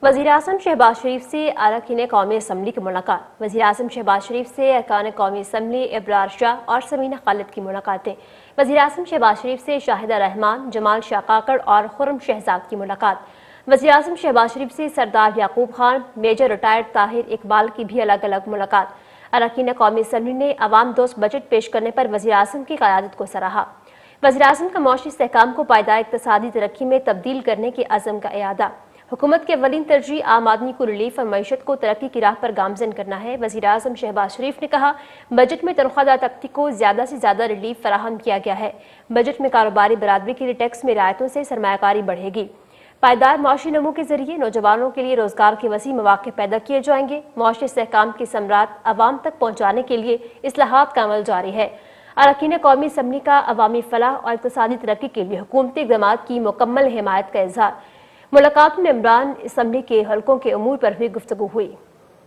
वज़ीर-ए-आज़म शहबाज शरीफ से अरकान कौमी असम्बली की मुलाकात। वज़ीर-ए-आज़म शहबाज शरीफ से अरकान कौमी असम्बली इब्रार शाह और समीना खालिद की मुलाकातें। वज़ीर-ए-आज़म शहबाज शरीफ से शाहिदा रहमान, जमाल शाह काकड़ और खुर्रम शहजाद की मुलाकात। वज़ीर-ए-आज़म शहबाज शरीफ से सरदार याकूब खान, मेजर रिटायर्ड ताहिर इकबाल की भी अलग अलग मुलाकात। अरकान कौमी असम्बली ने अवाम दोस्त बजट पेश करने पर वज़ीर-ए-आज़म की क़यादत को सराहा। वज़ीर-ए-आज़म का मौशी इस्तेहकाम को पायदार इक़्तिसादी तरक्की में तब्दील करने के अज़म का इयादा। हुकूमत की अव्वलीन तरजीह आम आदमी को रिलीफ और मईशत को तरक्की की राह पर गामजन करना है। वज़ीर-ए-आज़म शहबाज शरीफ ने कहा, बजट में तनख्वाहदार तबके को ज़्यादा से ज़्यादा रिलीफ फराहम किया गया है। बजट में कारोबारी बरादरी के लिए टैक्स में रियायतों से सरमायाकारी बढ़ेगी। पायदार मौशी नमू के जरिए नौजवानों के लिए रोजगार के वसी मौके पैदा किए जाएंगे। मौशी इस्तेहकाम की समरात अवाम तक पहुँचाने के लिए इस्लाहात का अमल जारी है। अरकान कौमी असम्बली का अवामी फलाह और इक़्तिसादी तरक्की के लिए हुकूमती इक़दामात की मुकम्मल हिमायत का इज़हार। मुलाकात में इमरान असम्बली के हलकों के अमूर पर भी गुफ्तगू हुई।